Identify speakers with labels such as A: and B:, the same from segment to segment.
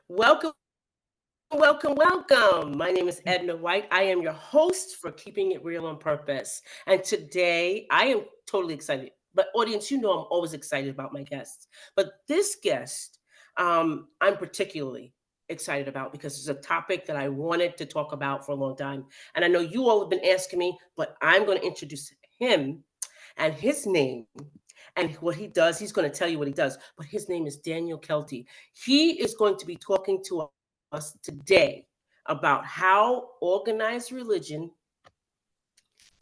A: Welcome, welcome. My name is Edna White. I am your host for Keeping It Real on Purpose. And today I am totally excited. But, audience, you know I'm always excited about my guests. But this guest, I'm particularly excited about because it's a topic that I wanted to talk about for a long time. And I know you all have been asking me, but I'm going to introduce him and his name and what he does. He's going to tell you what he does, but his name is Daniel Kelty. He is going to be talking to us today about how organized religion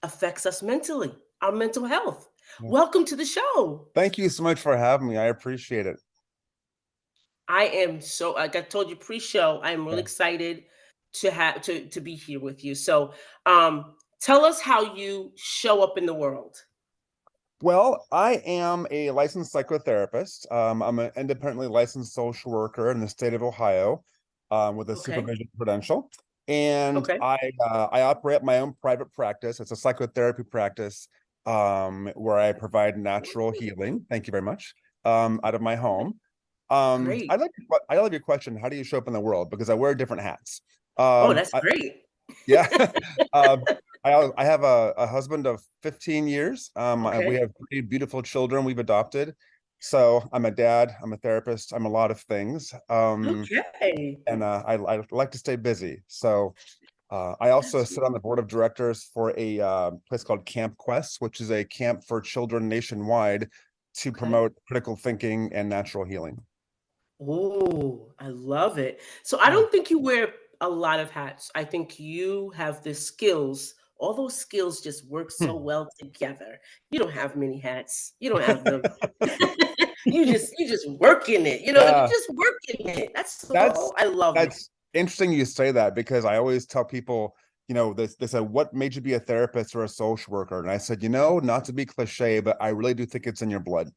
A: affects us mentally, our mental health.
B: Yeah.
A: Welcome to the show.
B: Thank you so much for having me. I appreciate it.
A: I am so, like I told you pre-show, I am really
B: Yeah.
A: excited to be here with you. So tell us how you show up in the world.
B: Well, I am a licensed psychotherapist. I'm an independently licensed social worker in the state of Ohio, with a
A: Okay.
B: supervision credential. And
A: Okay.
B: I operate my own private practice. It's a psychotherapy practice, where I provide natural healing. Thank you very much. Out of my home.
A: Great.
B: I love your question. How do you show up in the world? Because I wear different hats.
A: Oh, that's
B: I,
A: great.
B: Yeah. um, I have a husband of 15 years. We
A: Okay.
B: have 3 beautiful children we've adopted. So I'm a dad, I'm a therapist, I'm a lot of things.
A: Okay.
B: And I like to stay busy. So I also sit on the board of directors for a place called Camp Quest, which is a camp for children nationwide to
A: Okay.
B: promote critical thinking and natural healing.
A: Oh, I love it. So I
B: Yeah.
A: don't think you wear a lot of hats. I think you have the skills. All those skills just work so
B: Hmm.
A: well together. You don't have many hats. You don't have them. You just work in it. You
B: Yeah.
A: just work in it. That's
B: That's
A: all. I love it.
B: that's interesting you say that, because I always tell people, they said, what made you be a therapist or a social worker? And I said, not to be cliche, but I really do think it's in your blood.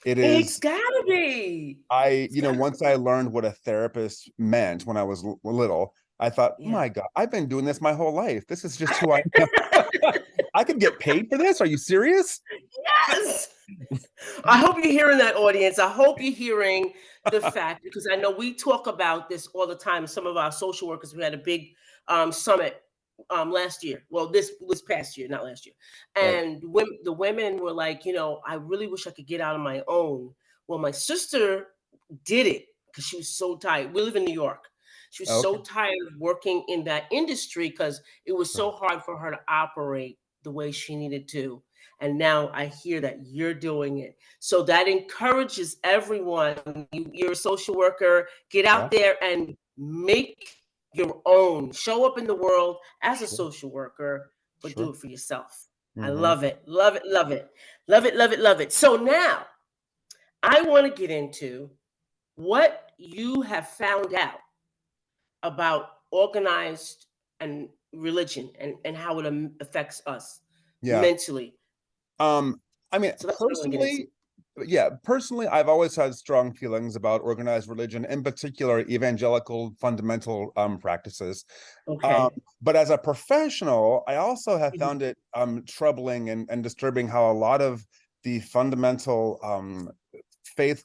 B: It
A: It's
B: is.
A: gotta be. It's gotta
B: Once I
A: be.
B: learned what a therapist meant when I was little, I thought,
A: Yeah.
B: my God, I've been doing this my whole life. This is just who I am. I could get paid for this. Are you serious?
A: Yes. I hope you're hearing that, audience. I hope you're hearing the fact, because I know we talk about this all the time. Some of our social workers, we had a big summit last year. Well, this past year, not last year.
B: Right.
A: And the women were like, I really wish I could get out on my own. Well, my sister did it because she was so tired. We live in New York. She was
B: Okay.
A: so tired of working in that industry because it was so hard for her to operate the way she needed to. And now I hear that you're doing it. So that encourages everyone. You're a social worker. Get
B: Yeah.
A: out there and make your own. Show up in the world as a
B: Sure.
A: social worker, but do
B: Sure.
A: it for yourself. I
B: Hmm.
A: love it. Love it. Love it. Love it. Love it. Love it. So now I want to get into what you have found out about organized and religion and how it affects us
B: Yeah.
A: mentally.
B: Um, I mean,
A: So that's what I want to get into.
B: personally, I've always had strong feelings about organized religion, in particular evangelical fundamental practices. Um,
A: Okay.
B: but as a professional, I also have
A: Mhm.
B: found it troubling and disturbing how a lot of the fundamental faith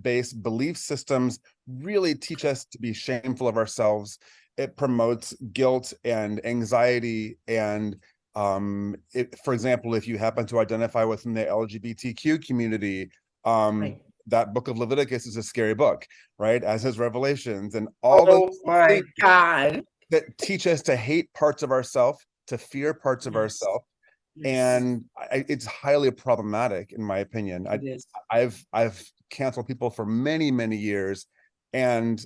B: based belief systems really teach us to be shameful of ourselves. It promotes guilt and anxiety. And for example, if you happen to identify within the LGBTQ community,
A: Right.
B: that book of Leviticus is a scary book, right? As is Revelations, and all those
A: Oh my
B: things
A: God.
B: that teach us to hate parts of ourselves, to fear parts of
A: Yes.
B: ourselves.
A: Yes.
B: And it's highly problematic, in my opinion.
A: It is.
B: I've canceled people for many, many years, and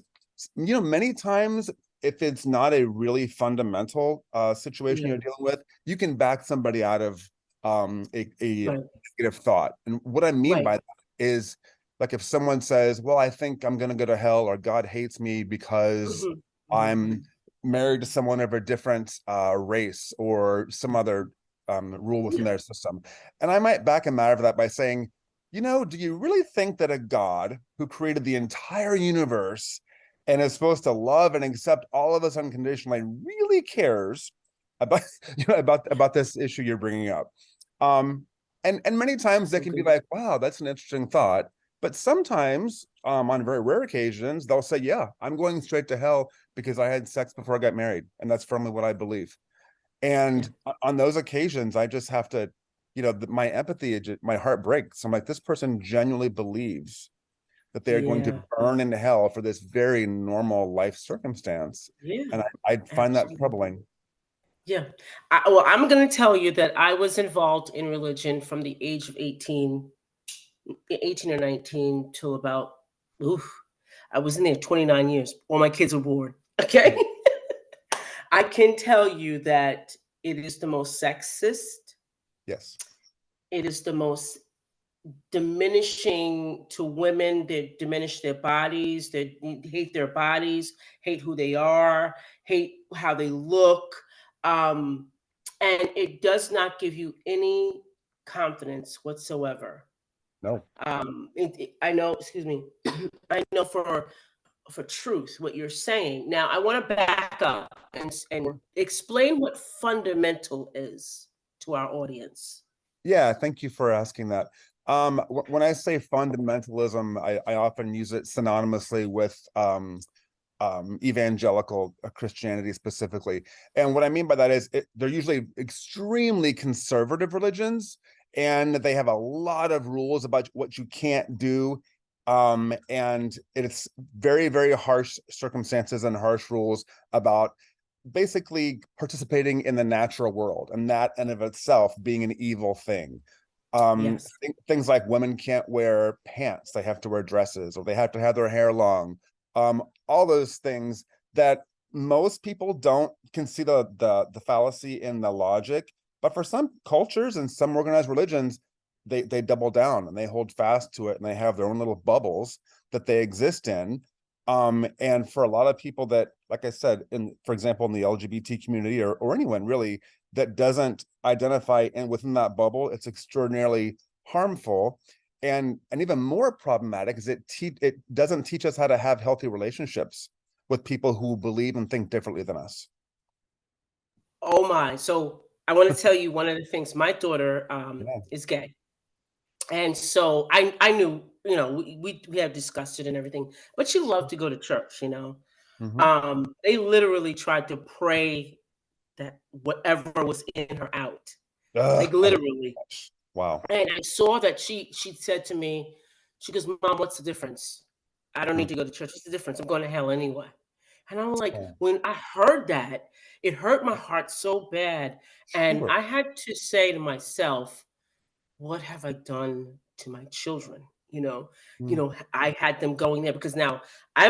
B: many times, if it's not a really fundamental situation
A: Yeah.
B: you're dealing with, you can back somebody out of a
A: Right.
B: negative thought. And what I mean
A: Right.
B: by that is, like, if someone says, well, I think I'm going to go to hell, or God hates me because
A: Mhm. Mhm.
B: I'm married to someone of a different race, or some other rule within
A: Yeah.
B: their system. And I might back him out of that by saying, do you really think that a God who created the entire universe and is supposed to love and accept all of us unconditionally really cares about about this issue you're bringing up? And many times they
A: So
B: can be
A: good.
B: like, wow, that's an interesting thought. But sometimes, on very rare occasions, they'll say, yeah, I'm going straight to hell because I had sex before I got married. And that's firmly what I believe.
A: Yeah.
B: And on those occasions, I just have to, my empathy, my heart breaks. I'm like, this person genuinely believes that they are going to
A: Yeah.
B: burn in hell for this very normal life circumstance.
A: Yeah.
B: And I find that
A: Absolutely.
B: troubling.
A: Yeah. Well, I'm going to tell you that I was involved in religion from the age of 18 or 19 till about, oof, I was in there 29 years. All my kids were born. Okay. I can tell you that it is the most sexist.
B: Yes.
A: It is the most diminishing to women. They diminish their bodies. They hate their bodies, hate who they are, hate how they look. Um, and it does not give you any confidence whatsoever.
B: No.
A: I know, excuse me, I know for truth what you're saying. Now, I want to back up and
B: Sure.
A: explain what fundamental is to our audience.
B: Yeah, thank you for asking that. When I say fundamentalism, I often use it synonymously with evangelical Christianity specifically. And what I mean by that is they're usually extremely conservative religions, and they have a lot of rules about what you can't do. And it's very, very harsh circumstances and harsh rules about basically participating in the natural world, and that in of itself being an evil thing.
A: Yes.
B: Things like women can't wear pants, they have to wear dresses, or they have to have their hair long. All those things that most people don't can see the fallacy in the logic, but for some cultures and some organized religions, they double down and they hold fast to it, and they have their own little bubbles that they exist in. And for a lot of people that, like I said, for example, in the LGBT community, or anyone really that doesn't identify and within that bubble, it's extraordinarily harmful. And even more problematic is it doesn't teach us how to have healthy relationships with people who believe and think differently than us.
A: Oh my. So I want to tell you one of the things. My daughter
B: Yeah.
A: is gay. And so I knew, we have discussed it and everything, but she loved to go to church.
B: Hmm.
A: They literally tried to pray that whatever was in her out. Like
B: I
A: literally.
B: Wow.
A: And I saw that she said to me, she goes, Mom, what's the difference? I don't need
B: Mm.
A: to go to church. What's the difference? I'm going to hell anyway. And I was like,
B: Oh,
A: when I heard that, it hurt my heart so bad. And
B: sure.
A: I had to say to myself, what have I done to my children?
B: Mm.
A: I had them going there because now I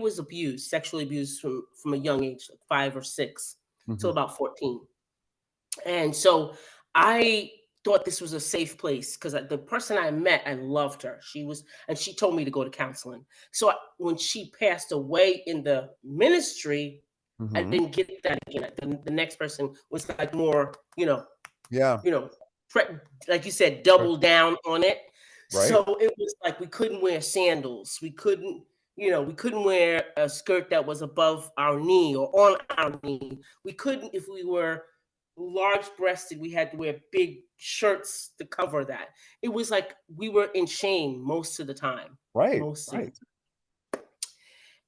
A: was abused, sexually abused from a young age, like 5 or 6, till
B: Hmm.
A: about 14. And so I thought this was a safe place because the person I met, I loved her. And she told me to go to counseling. So when she passed away in the ministry, I
B: Hmm.
A: didn't get that again. The next person was like more,
B: Yeah.
A: you know, like you said,
B: Right.
A: double down on it.
B: Right.
A: So it was like we couldn't wear sandals. We couldn't wear a skirt that was above our knee or on our knee. We couldn't, if we were large breasted, we had to wear big shirts to cover that. It was like we were in shame most of the time.
B: Right.
A: Most of the
B: Right.
A: time.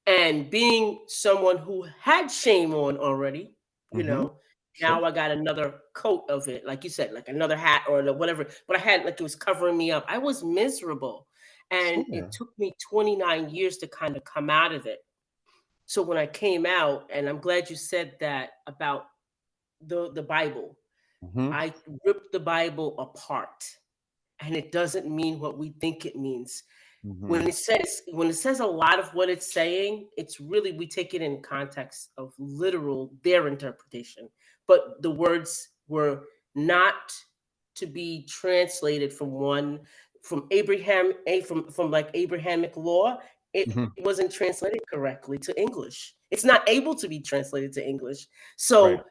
A: And being someone who had shame on already,
B: Hmm. Sure.
A: now I got another coat of it, like you said, like another hat or whatever. But I had like it was covering me up. I was miserable. And it
B: Sure.
A: took me 29 years to kind of come out of it. So when I came out, and I'm glad you said that about the Bible,
B: Hmm.
A: I ripped the Bible apart. And it doesn't mean what we think it means.
B: Hmm.
A: When it says a lot of what it's saying, it's really we take it in context of literal their interpretation. But the words were not to be translated from from like Abrahamic law. It
B: Hmm.
A: wasn't translated correctly to English. It's not able to be translated to English.
B: Right.
A: So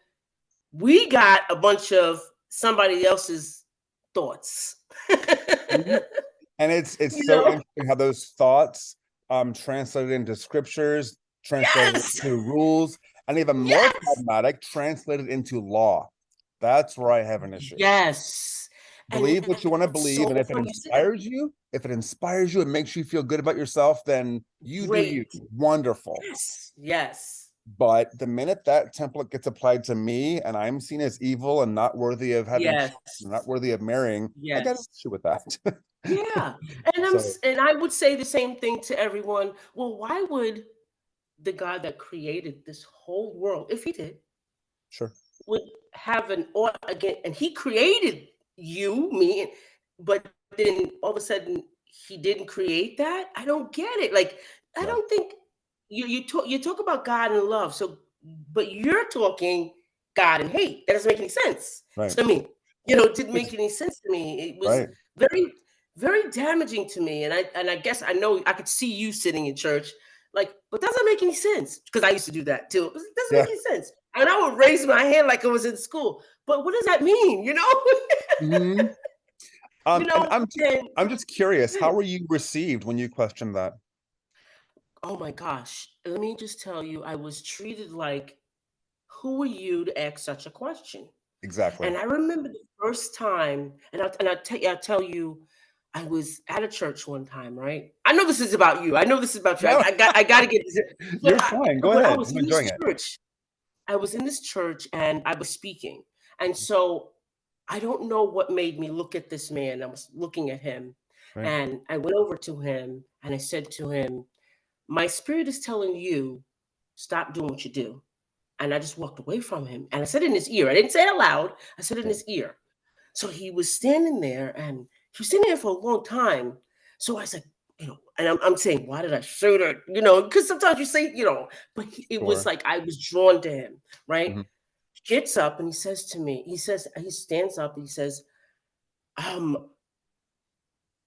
A: we got a bunch of somebody else's thoughts.
B: Mhm. And it's
A: you
B: so
A: know?
B: interesting how those thoughts translated into scriptures, translated
A: Yes.
B: into rules, and even more
A: Yes.
B: problematic, translated into law. That's where I have an issue.
A: Yes.
B: Believe what you want to
A: it's so
B: believe, and if it
A: funny you said that.
B: inspires you and makes you feel good about yourself, then you do you.
A: Great.
B: Wonderful.
A: Yes. Yes.
B: But the minute that template gets applied to me and I'm seen as evil and not worthy of having
A: Yes.
B: children, not worthy of marrying, I got an
A: Yes.
B: issue with that.
A: Yeah.
B: So
A: And I would say the same thing to everyone. Well, why would the God that created this whole world, if he did,
B: sure.
A: would have an or again, and he created you, me, but then all of a sudden he didn't create that? I don't get it. Like, I
B: Yeah.
A: don't think you talk about God and love, so but you're talking God and hate. That doesn't make any sense
B: Right.
A: to me. It didn't make
B: It's
A: any sense to me. It was
B: right.
A: very, very damaging to me. And I guess I know I could see you sitting in church, like, but doesn't make any sense because I used to do that too. It doesn't
B: Yeah.
A: make any sense. And I would raise my hand like I was in school. But what does that mean?
B: Mhm.
A: You
B: And
A: know, and
B: I'm just curious, how were you received when you questioned that?
A: oh my gosh, let me just tell you, I was treated like, who are you to ask such a question?
B: Exactly.
A: And I remember the first time, and I'll tell you, I was at a church one time, right? I know this is about you. I know this is about you. I,
B: No,
A: I got I got to get this.
B: you're fine. Go
A: But I
B: ahead.
A: was
B: I'm
A: in this
B: enjoying it.
A: church. I was in this church and I was speaking, and so I don't know what made me look at this man. I was looking at him,
B: Right.
A: and I went over to him and I said to him, "My spirit is telling you, stop doing what you do." And I just walked away from him. And I said it in his ear. I didn't say it out loud. I said it in
B: Right.
A: his ear. So he was standing there and he was standing there for a long time. So I said, and I'm saying, why did I shoot her? Because sometimes you say, but it was
B: Sure.
A: like I was drawn to him, right?
B: Mhm.
A: He gets up and he says to me, he stands up and he says, um,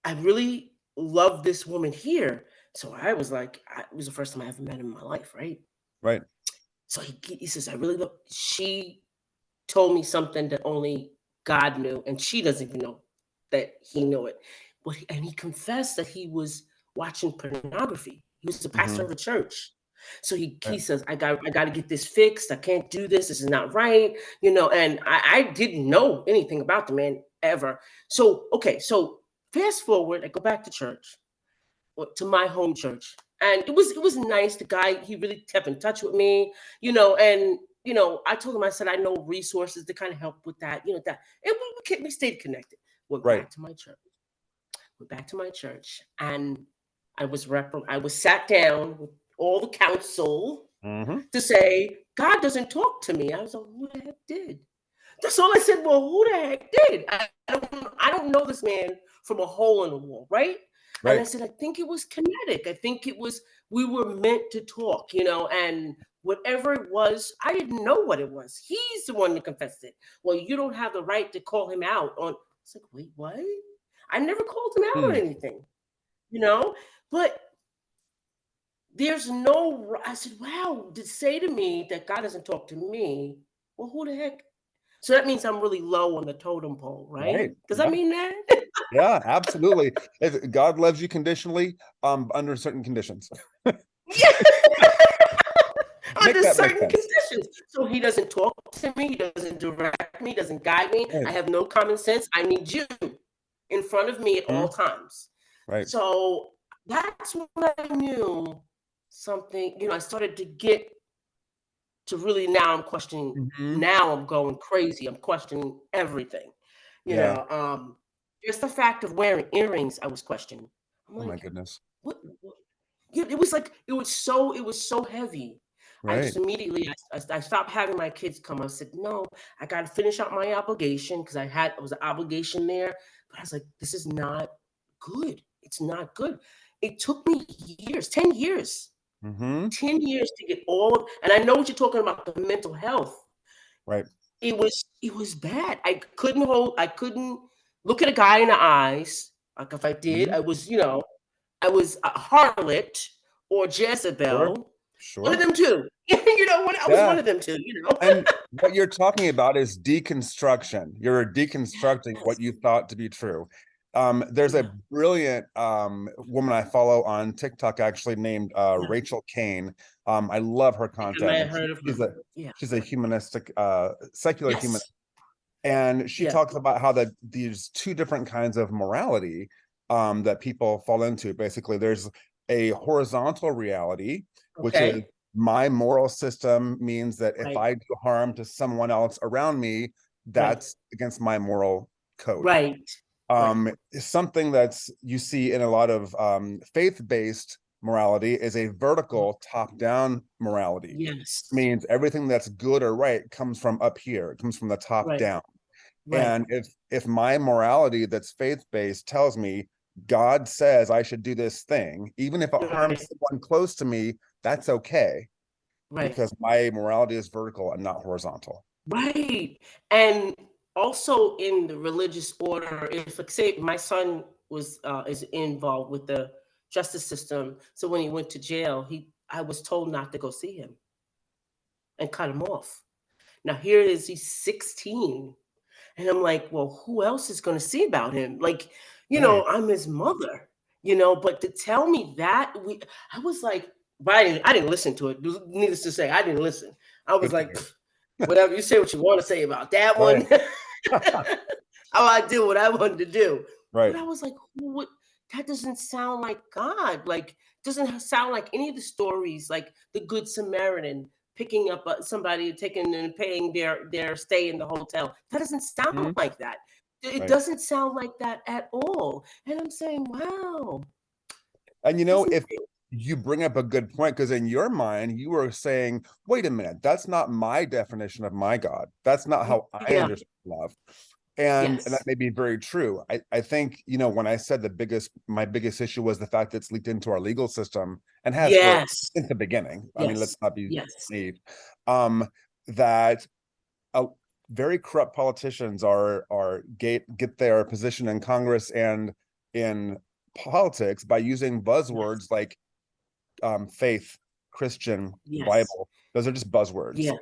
A: I really love this woman here. So I was like, it was the first time I ever met him in my life, right?
B: Right.
A: So he says, I really love, she told me something that only God knew, and she doesn't even know that he knew it. And he confessed that he was watching pornography. He was the pastor
B: Mhm.
A: of a church. So he
B: Right.
A: says, I got to get this fixed. I can't do this. This is not right. And I didn't know anything about the man ever. So okay, so fast forward, I go back to church, or to my home church. And it was nice. The guy, he really kept in touch with me, and I told him, I said, I know resources to kind of help with that, that. And we stayed connected. Went
B: Right.
A: back to my church. Went back to my church, and I was sat down with all the council
B: Mhm.
A: to say, God doesn't talk to me. I was like, who the heck did? That's all I said. Well, who the heck did? I don't know this man from a hole in the wall, right? And I
B: Right.
A: said, I think it was kinetic. I think it was, we were meant to talk, and whatever it was, I didn't know what it was. He's the one that confessed it. Well, you don't have the right to call him out on. It's like, wait, what? I never called him out on
B: Hmm.
A: anything, you know? But there's no, I said, wow, to say to me that God doesn't talk to me, well, who the heck? So that means I'm really low on the totem pole, right?
B: Right.
A: Does that
B: Yeah.
A: mean that?
B: Yeah, absolutely. If God loves you conditionally, under certain conditions.
A: Yeah.
B: Make
A: Under
B: that make
A: certain
B: sense.
A: conditions. So he doesn't talk to me, he doesn't direct me, doesn't guide me. I
B: Right.
A: have no common sense. I need you in front of me at all
B: Mhm.
A: times.
B: Right.
A: So that's when I knew something, I started to get to really, now I'm questioning,
B: Mhm.
A: now I'm going crazy. I'm questioning everything. You
B: Yeah.
A: know, um, just the fact of wearing earrings, I was questioning. I'm
B: Oh my
A: like,
B: goodness.
A: what? Yeah, it was so heavy. I just
B: Right.
A: immediately I stopped having my kids come. I said, no, I got to finish out my obligation because it was an obligation there. But I was like, this is not good. It's not good. It took me years, 10 years,
B: Mhm.
A: 10 years to get and I know what you're talking about, the mental health.
B: Right.
A: It was bad. I couldn't look at a guy in the eyes. Like if I did,
B: Mhm.
A: I was a harlot or
B: Sure.
A: Jezebel. One of
B: Sure.
A: them too. I was one
B: Yeah.
A: of them too.
B: And what you're talking about is deconstruction. You're deconstructing what
A: Yes.
B: you thought to be true. There's a
A: Yeah.
B: brilliant woman I follow on TikTok actually named
A: Yeah.
B: Rachel Kane. I love her
A: I think I might
B: content.
A: have heard of her.
B: She's a
A: Yeah.
B: she's a humanistic, secular human.
A: Yes.
B: And she
A: Yeah.
B: talks about how these two different kinds of morality that people fall into. Basically, there's a horizontal reality, which is
A: Okay.
B: my moral system means that if
A: Right.
B: I do harm to someone else around me,
A: Right.
B: that's against my moral code.
A: Right. Right.
B: Something that's you see in a lot of faith-based morality is a vertical top-down morality.
A: Yes.
B: Means everything that's good or right comes from up here. It comes from the top
A: Right.
B: down.
A: Right.
B: And if my morality that's faith-based tells me God says I should do this thing, even if it harms
A: Right.
B: someone close to me, that's okay
A: Right.
B: because my morality is vertical and not horizontal.
A: Right. And also in the religious order, if like say my son was is involved with the justice system, so when he went to jail, he I was told not to go see him and cut him off. Now here it is, he's 16. And I'm like, well, who else is going to see about him? Like,
B: Right.
A: I'm his mother, but to tell me that I was like, but I didn't listen to it. Needless to say, I didn't listen. I was
B: Good for
A: like,
B: you.
A: whatever, you say what you want to say about that
B: Right.
A: one. I did what I wanted to do. But
B: Right.
A: I was like, who would, that doesn't sound like God. Like, doesn't sound like any of the stories, like the Good Samaritan picking up somebody, taking and paying their stay in the hotel. That doesn't sound
B: Mhm.
A: like that. It
B: Right.
A: doesn't sound like that at all. And I'm saying, wow,
B: And
A: doesn't
B: if you bring up a good point, because in your mind, you were saying, wait a minute, that's not my definition of my God. That's not how I
A: yeah,
B: understand love. And that
A: yes,
B: may be very true. I think, when I said my biggest issue was the fact that it's leaked into our legal system and has for
A: yes,
B: since the beginning. I mean, let's
A: yes,
B: not be
A: yes,
B: naive. That uh, very corrupt politicians get their position in Congress and in politics by using
A: yes,
B: buzzwords like faith, Christian,
A: yes,
B: Bible. Those are just buzzwords.
A: yeah.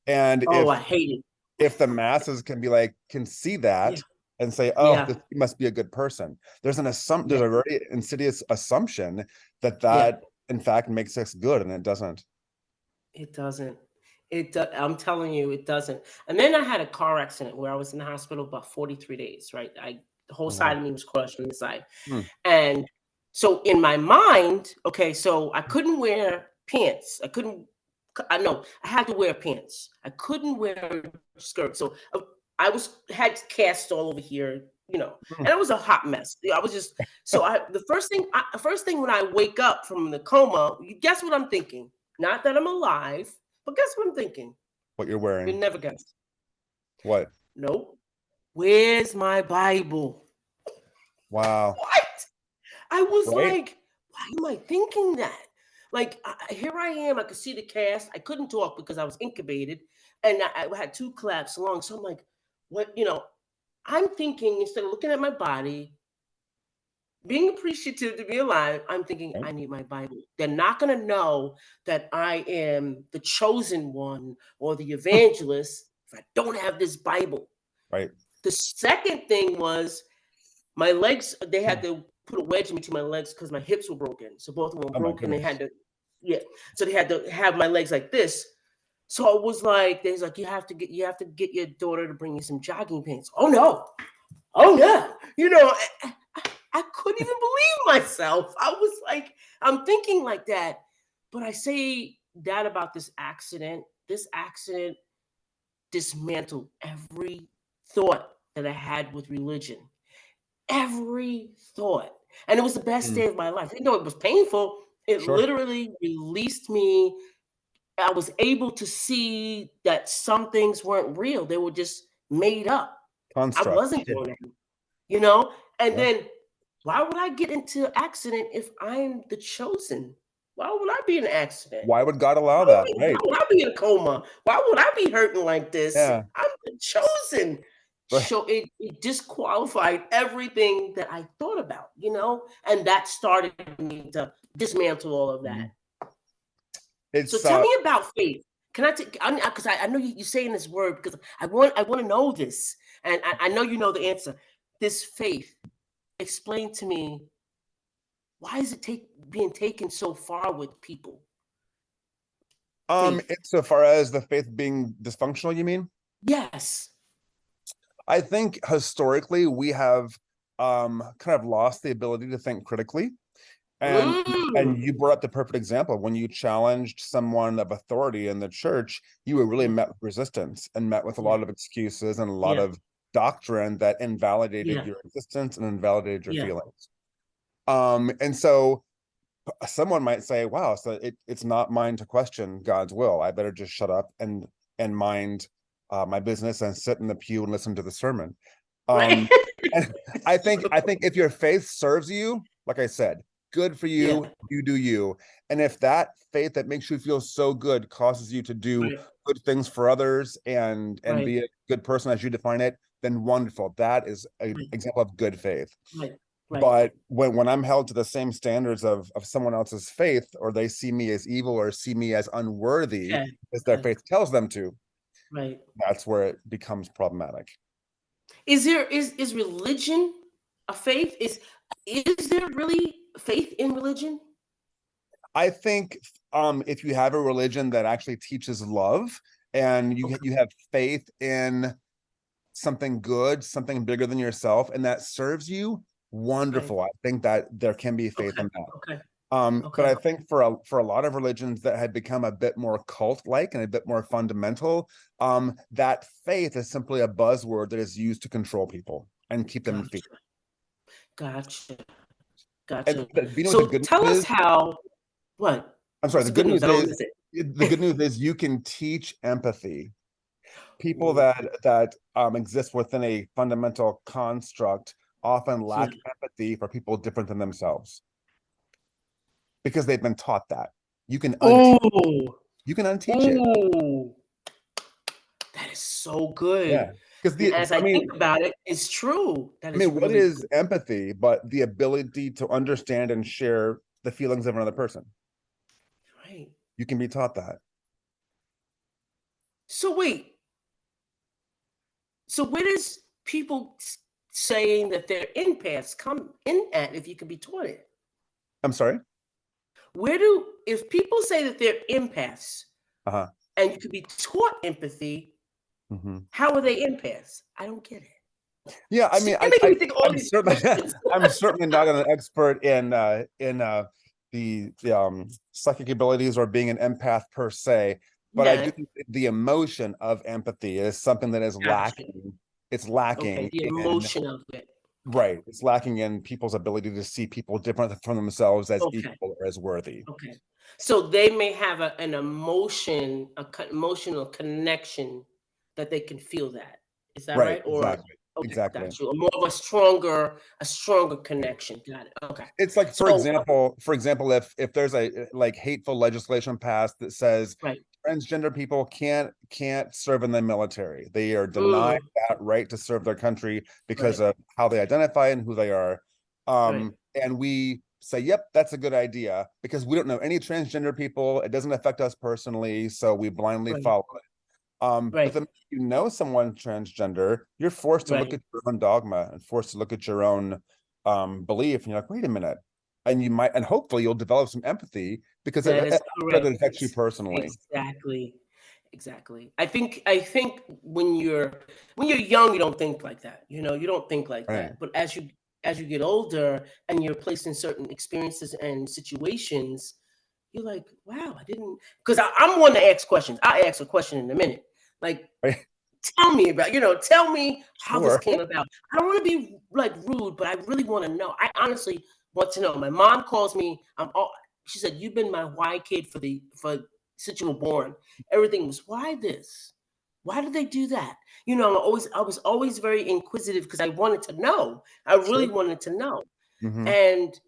B: And
A: Oh, I hate it.
B: if the masses can see
A: Yeah,
B: that and say, oh,
A: yeah,
B: this must be a good person, there's
A: yeah,
B: a very insidious assumption that
A: yeah.
B: in fact makes us good, and it doesn't.
A: It doesn't. I'm telling you, it doesn't. And then I had a car accident where I was in the hospital about 43 days, right? The whole
B: Oh,
A: side
B: wow.
A: of me was crushed on the side.
B: Hmm.
A: And so in my mind, okay, so I couldn't wear pants. I know I had to wear pants. I couldn't wear skirts. So I had cast all over here,
B: Hmm.
A: and it was a hot mess. I was just so I the first thing when I wake up from the coma, you guess what I'm thinking? Not that I'm alive, but guess what I'm thinking?
B: What you're
A: You'll
B: wearing?
A: never guess.
B: What?
A: Nope. Where's my Bible?
B: Wow.
A: What? I was
B: Right.
A: like, why am I thinking that? Like, here I am. I could see the cast. I couldn't talk because I was incubated and I had two collapsed lungs. So I'm like, what? I'm thinking instead of looking at my body, being appreciative to be alive, I'm thinking,
B: Right.
A: I need my Bible. They're not going to know that I am the chosen one or the evangelist if I don't have this Bible.
B: Right.
A: The second thing was my legs, they had to put a wedge in between my legs because my hips were broken. So both of them were
B: Oh my
A: broken. They
B: goodness.
A: had to, yeah. So they had to have my legs like this. So it was like, there's like, you have to get your daughter to bring you some jogging pants. Oh no. Oh no. I couldn't even believe myself. I was like, I'm thinking like that. But I say that about this accident. This accident dismantled every thought that I had with religion. Every thought. And it was the best
B: Hmm.
A: day of my life. Even though it was painful, it
B: Sure.
A: literally released me. I was able to see that some things weren't real. They were just made up. I
B: Construct.
A: wasn't
B: Sure.
A: doing that, you know? And
B: Yeah.
A: then why would I get into accident if I'm the chosen? Why would I be in an accident?
B: Why would God allow that?
A: Why
B: Right.
A: would I be in a coma? Why would I be hurting like this?
B: Yeah.
A: I'm the chosen.
B: Right.
A: So it disqualified everything that I thought about, and that started me to dismantle all of that.
B: Mhm.
A: So
B: It's
A: tell me about faith. Can I take? Because I know you're saying this word because I want to know this, and I know you know the answer. This faith. Explain to me why is it being taken so far with people? Faith.
B: insofar as the faith being dysfunctional, you mean?
A: Yes.
B: I think historically we have kind of lost the ability to think critically. And
A: Mm.
B: you brought up the perfect example. When you challenged someone of authority in the church, you were really
A: Mm.
B: met with resistance and met with a
A: Yeah.
B: lot of excuses and a lot
A: Yeah.
B: of doctrine that invalidated
A: Yeah.
B: your existence and invalidated your
A: Yeah.
B: feelings. And so someone might say, wow, so it's not mine to question God's will. I better just shut up and mind my business and sit in the pew and listen to the sermon.
A: Right.
B: Um, and I think if your faith serves you, like I said, good for
A: Yeah.
B: you, you do you. And if that faith that makes you feel so good causes you to do
A: Right.
B: good things for others and
A: Right.
B: be a good person as you define it, then wonderful. That is an
A: Right.
B: example of good faith.
A: Right. Right.
B: But when I'm held to the same standards of someone else's faith, or they see me as evil or see me as unworthy
A: Okay.
B: as their
A: Okay.
B: faith tells them to,
A: Right.
B: that's where it becomes problematic.
A: Is religion a faith? Is there really faith in religion?
B: I think if you have a religion that actually teaches love and you
A: Okay.
B: have faith in something good, something bigger than yourself, and that serves you,
A: Okay.
B: wonderful. I think that there can be faith
A: Okay.
B: in that.
A: Okay.
B: But
A: Okay.
B: I think for a lot of religions that had become a bit more cult-like and a bit more fundamental, that faith is simply a buzzword that is used to control people and keep them in fear.
A: Gotcha. Gotcha.
B: And
A: Gotcha.
B: you know what the
A: So
B: good
A: tell
B: news
A: us
B: is?
A: how. What?
B: I'm sorry,
A: What's
B: the
A: the
B: good
A: good news?
B: news
A: I don't
B: is
A: miss it.
B: you can teach empathy. People
A: Ooh,
B: that exist within a fundamental construct often
A: yeah.
B: lack empathy for people different than themselves because they've been taught that. You can unteach
A: Ooh.
B: you can unteach it.
A: Ooh. That is so
B: Yeah.
A: good.
B: Because
A: And
B: the
A: as I think about it, it's true. That
B: I
A: is
B: mean, what
A: really
B: is
A: good.
B: empathy but the ability to understand and share the feelings of another person?
A: Right.
B: You can be taught that.
A: So wait. So where does people saying that they're empaths come in at if you can be taught it?
B: I'm sorry.
A: Where do if people say that they're empaths
B: Uh-huh.
A: and you can be taught empathy,
B: Mhm.
A: how are they empaths? I don't get it.
B: Yeah, I
A: See,
B: mean,
A: you're making me think of all
B: I'm
A: these
B: certainly
A: questions.
B: I'm certainly not an expert in the psychic abilities or being an empath per se, but I
A: Yeah,
B: do think the emotion of empathy is something that is
A: gotcha.
B: lacking. It's
A: Okay,
B: lacking
A: the
B: in
A: emotion of it. Okay,
B: right. It's lacking in people's ability to see people different from themselves as
A: okay,
B: equal or as worthy.
A: okay. So they may have an emotion, emotional connection that they can feel that. Is that
B: Right,
A: right? Or
B: exactly.
A: okay,
B: Exactly.
A: got you. Or more of a stronger connection. Got it. Okay.
B: It's like,
A: So
B: for example, if there's a like hateful legislation passed that says
A: right.
B: transgender people can't serve in the military. They are denied
A: Mm,
B: that right to serve their country because
A: right.
B: of how they identify and who they are.
A: Right.
B: And we say, yep, that's a good idea because we don't know any transgender people. It doesn't affect us personally, so we blindly
A: Right.
B: follow it. But
A: Right.
B: then you know someone transgender, you're forced to look
A: Right.
B: at your own dogma and forced to look at your own belief, and you're like, wait a minute. And you might, and hopefully you'll develop some empathy because
A: That is
B: it
A: correct.
B: affects you personally.
A: Exactly. Exactly. I think when you're young, you don't think like that. You don't think like
B: Right.
A: that. But as you get older and you're placed in certain experiences and situations, you're like, wow, I didn't because I'm one to ask questions. I'll ask a question in a minute. Like,
B: Right.
A: tell me how this
B: Sure.
A: came about. I don't want to be like rude, but I really want to know. I honestly want to know. My mom calls me. She said, "You've been my why kid for since you were born. Everything was why this. Why did they do that? I was always very inquisitive because I wanted to know. I really
B: Sure.
A: wanted to know.
B: Hmm.
A: And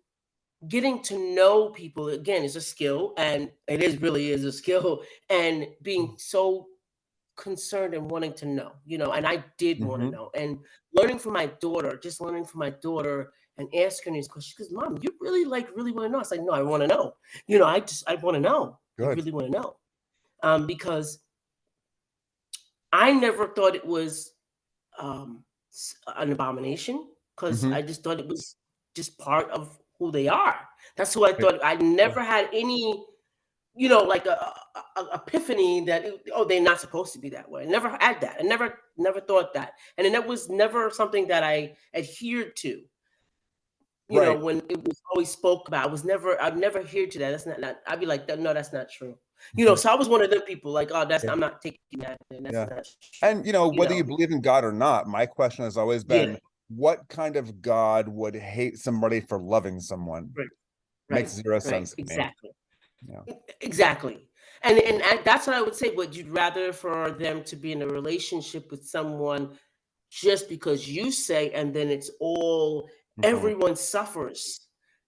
A: getting to know people again is a skill, and it is really is a skill. And being so concerned and wanting to know, and I did want to
B: Hmm.
A: know. And just learning from my daughter and asking these questions. Because mom, you really really want to know. It's like, no, I want to know. I want to know. I
B: Good.
A: really want to know. Because I never thought it was an abomination because
B: Hmm.
A: I just thought it was just part of who they are. That's who I
B: Right.
A: thought. I never had any. like a epiphany that they're not supposed to be that way. I never had that. I never thought that, and that was never something that I adhered to.
B: Right.
A: When it was always spoke about, I'd never hear to that. That's not. I'd be like, no, that's not true. So I was one of them people like, oh,
B: Yeah.
A: I'm not taking that. And that's
B: Yeah.
A: not true.
B: And whether you believe in God or not, my question has always
A: Yeah,
B: been, what kind of God would hate somebody for loving someone?
A: right,
B: Makes
A: right,
B: zero
A: right,
B: sense to me.
A: exactly,
B: Yeah.
A: exactly. And that's what I would say. Would you rather for them to be in a relationship with someone just because you say, and then it's all
B: Mhm.
A: everyone suffers?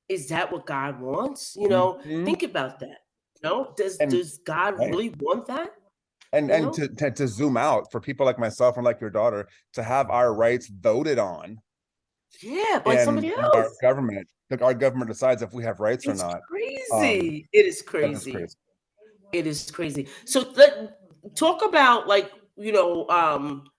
A: Is that what God wants?
B: Mhm.
A: Think about that. No,
B: And
A: does God
B: right.
A: really want that?
B: And to zoom out for people like myself and like your daughter to have our rights voted on
A: Yeah, by
B: in
A: somebody
B: our
A: else.
B: government, like our government decides if we have rights or
A: It's
B: not. Um,
A: crazy. It is
B: that is
A: crazy.
B: crazy.
A: It is crazy. So let talk about like the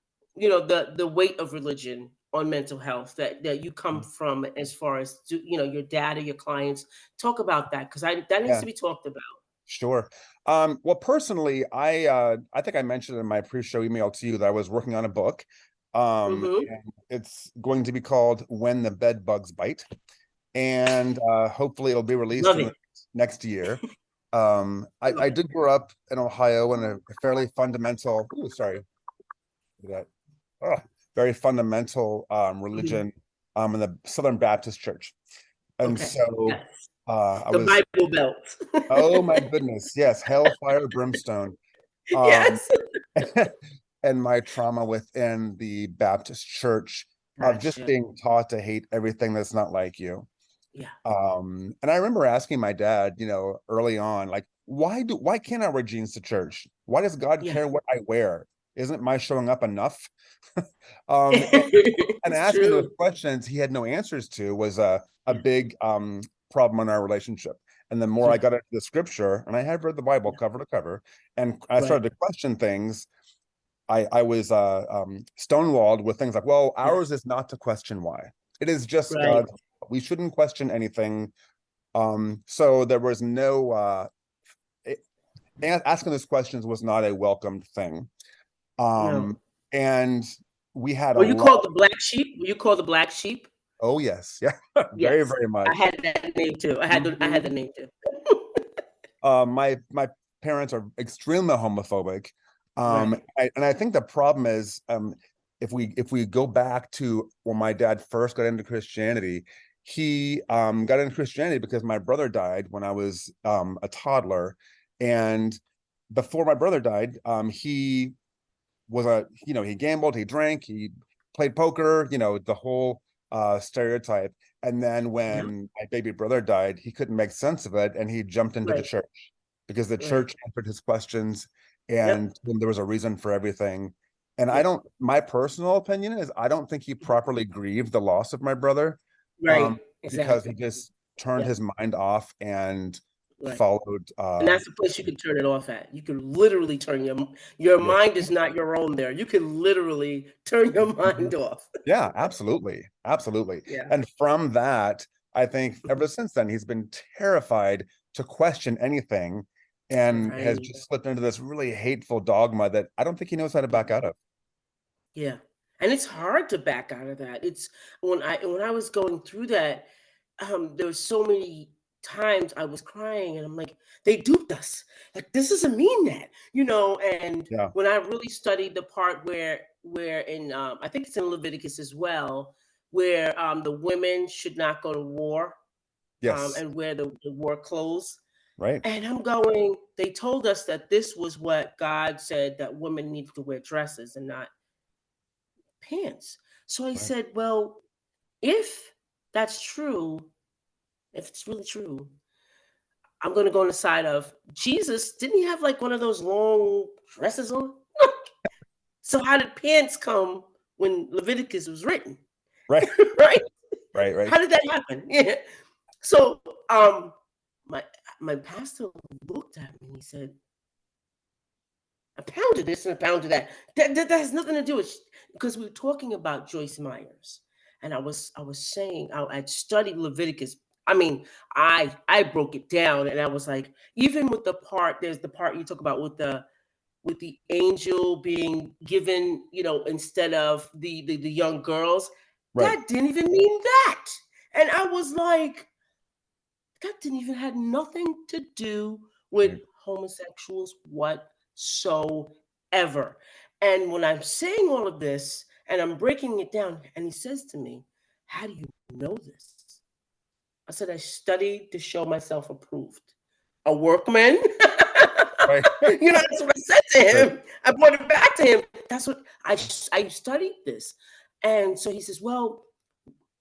A: weight of religion on mental health that you come from as far as your dad or your clients. Talk about that because that needs
B: Yeah,
A: to be talked about.
B: sure. Well, personally, I think I mentioned in my pre-show email to you that I was working on a book.
A: Hmm.
B: And it's going to be called When the Bed Bugs Bite. And hopefully it'll be released
A: Love
B: in the
A: it.
B: next year. I did grow up in Ohio in a fairly fundamental, ooh, sorry, that very fundamental
A: Mhm.
B: religion in the Southern Baptist Church. And
A: Okay.
B: so
A: Yes.
B: I
A: The
B: was,
A: Bible Belt.
B: oh my goodness, yes, hellfire, brimstone. Um,
A: Yes.
B: and my trauma within the Baptist church of just
A: Gotcha.
B: being taught to hate everything that's not like you.
A: Yeah.
B: And I remember asking my dad, early on, like, why can't I wear jeans to church? Why does God
A: Yeah.
B: care what I wear? Isn't my showing up enough? um, and, and
A: It's
B: asking those
A: true.
B: questions he had no answers to was a
A: Yeah.
B: big problem in our relationship. And the more I
A: Yeah.
B: got into the scripture, and I had read the Bible
A: Yeah.
B: cover to cover, and I
A: Right.
B: started to question things, I was stonewalled with things like, well,
A: Yeah.
B: ours is not to question why. It is just
A: Right.
B: God. We shouldn't question anything. So there was no asking those questions was not a welcomed thing.
A: No.
B: And we had a
A: Were you
B: lot.
A: called the black sheep? Were you called the black sheep?
B: Oh yes, yeah, very,
A: Yes.
B: very
A: I
B: much.
A: had that name too. I had the
B: Mhm.
A: name too.
B: My parents are extremely homophobic.
A: Right.
B: And I think the problem is, if we go back to when my dad first got into Christianity, he got into Christianity because my brother died when I was a toddler, and before my brother died, he was he gambled, he drank, he played poker, the whole stereotype. And then
A: Yeah.
B: when my baby brother died, he couldn't make sense of it, and he jumped into the
A: Right.
B: church because the
A: Right.
B: church answered his questions,
A: Yep.
B: and there was a reason for everything. And I
A: Yep.
B: don't, my personal opinion is I don't think he properly grieved the loss of my brother,
A: Right.
B: because he
A: Exactly.
B: just turned
A: Yeah.
B: his mind off and
A: Right.
B: followed
A: And that's the place you can turn it off at. You can literally turn your
B: yeah.
A: mind is not your own there. You can literally turn your
B: Mhm.
A: mind off.
B: Yeah, absolutely. Absolutely.
A: Yeah.
B: And from that, I think ever since then, he's been terrified to question anything and has
A: Right.
B: just slipped into this really hateful dogma that I don't think he knows how to
A: Yeah.
B: back out of.
A: Yeah. And it's hard to back out of that. It's when I was going through that, there was so many times I was crying and I'm like, they duped us. Like this doesn't mean that, and
B: Yeah.
A: when I really studied the part where in I think it's in Leviticus as well, where the women should not go to war
B: Yes.
A: and wear the war clothes.
B: Right.
A: And I'm going, they told us that this was what God said that women needed to wear dresses and not pants. So I
B: Right.
A: said, well, if that's true, if it's really true, I'm going to go on the side of Jesus. Didn't he have like one of those long dresses on? So how did pants come when Leviticus was written?
B: Right.
A: Right?
B: Right. Right.
A: How did that happen? Yeah. So my my pastor looked at me and he said, a pound of this and a pound of that. That has nothing to do with because we were talking about Joyce Myers, and I was saying I'd studied Leviticus. I mean, I broke it down, and I was like, even with the part, there's the part you talk about with the angel being given, instead of the young girls,
B: Right.
A: that didn't even mean that. And I was like, that didn't even had nothing to do with
B: Right.
A: homosexuals whatsoever. And when I'm saying all of this and I'm breaking it down, and he says to me, how do you know this? I said, I studied to show myself approved. A workman?
B: Right.
A: That's what I said to
B: Right.
A: him. I brought it back to him. That's what I studied this. And so he says, well,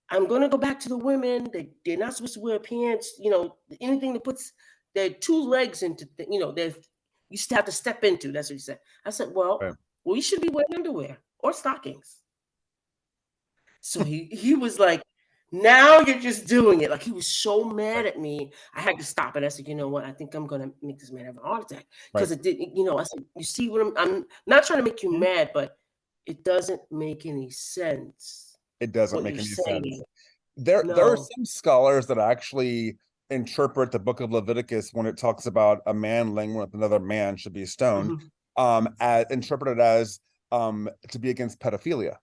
A: I'm going to go back to the women. They're not supposed to wear pants, anything that puts their two legs into, they you still have to step into. That's what he said. I said,
B: Right.
A: well, you should be wearing underwear or stockings. So he was like, now you're just doing it. Like, he was so mad
B: Right.
A: at me. I had to stop it. I said, you know what? I think I'm gonna make this man have a heart attack
B: Right.
A: because it didn't. I said, you see what I'm not trying to make you
B: Mhm.
A: mad, but it doesn't make any sense
B: It doesn't
A: what
B: make
A: you're
B: any sense.
A: saying.
B: There are
A: No.
B: some scholars that actually interpret the book of Leviticus when it talks about a man laying with another man should be stoned,
A: Mhm.
B: interpreted as to be against pedophilia,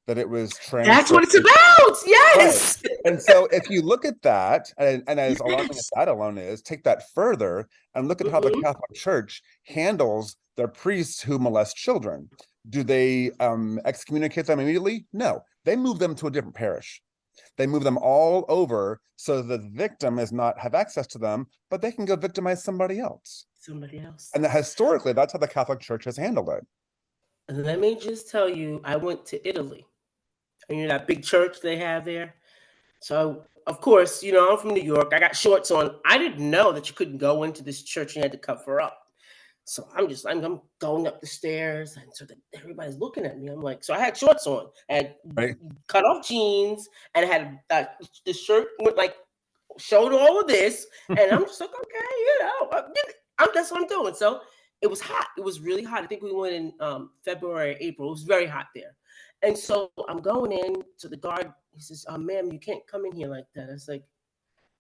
B: that it was
A: That's what it's
B: translated.
A: about.
B: Right.
A: Yes.
B: And so if you look at that, and as alarming as
A: Yes.
B: that alone is, take that further and look at how the
A: Mhm.
B: Catholic Church handles their priests who molest children. Do they excommunicate them immediately? No. They move them to a different parish. They move them all over so the victim does not have access to them, but they can go victimize somebody else.
A: Somebody else.
B: And historically, that's how the Catholic Church has handled it.
A: Let me just tell you, I went to Italy. And that big church they have there. So, of course, I'm from New York. I got shorts on. I didn't know that you couldn't go into this church and you had to cover up. So I'm going up the stairs, and so everybody's looking at me. I'm like, so I had shorts on, I had
B: Right.
A: cut off jeans, and I had the shirt with like showed all of this, and I'm just like, okay, that's what I'm doing. So it was hot. It was really hot. I think we went in February, April. It was very hot there. And so I'm going in to the guard. He says, ma'am, you can't come in here like that. I was like,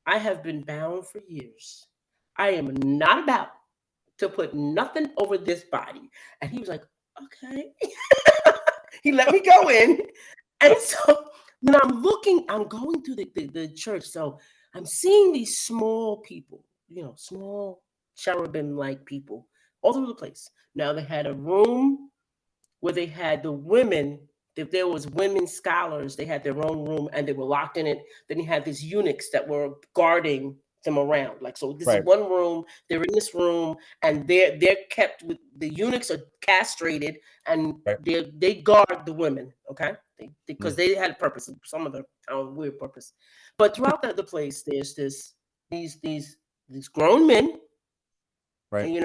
A: I have been bound for years. I am not about to put nothing over this body. And he was like, okay. He let me go in. And so when I'm going through the church. So I'm seeing these small people, small cherubim like people all over the place. Now they had a room where they had the women. If there was women scholars, they had their own room and they were locked in it. Then you had these eunuchs that were guarding them around. Like, so this is
B: Right.
A: one room, they're in this room, and they're kept with the eunuchs are castrated, and
B: Right.
A: they guard the women, okay? Because
B: Mm.
A: they had a purpose, some of them weird purpose. But throughout the place, there's these grown men,
B: Right.
A: and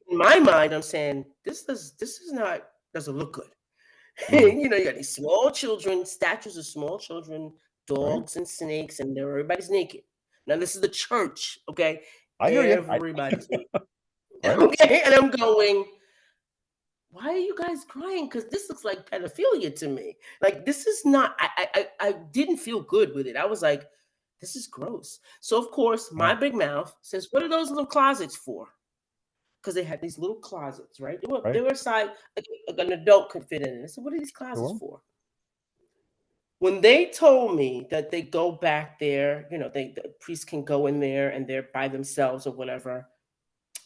A: in my mind, I'm saying this is not doesn't look good.
B: Mm.
A: You got these small children, statues of small children,
B: Right.
A: dogs and snakes, and everybody's naked. Now this is the church, okay?
B: I hear you.
A: Everybody's naked.
B: Right.
A: Okay, and I'm going, why are you guys crying? Because this looks like pedophilia to me. Like, this is not. I didn't feel good with it. I was like, this is gross. So of course,
B: Yeah.
A: my big mouth says, what are those little closets for? Because they had these little closets, right? They were
B: Right.
A: they were size like an adult could fit in it. I said, what are these closets
B: Sure.
A: for? When they told me that they go back there, the priests can go in there and they're by themselves or whatever.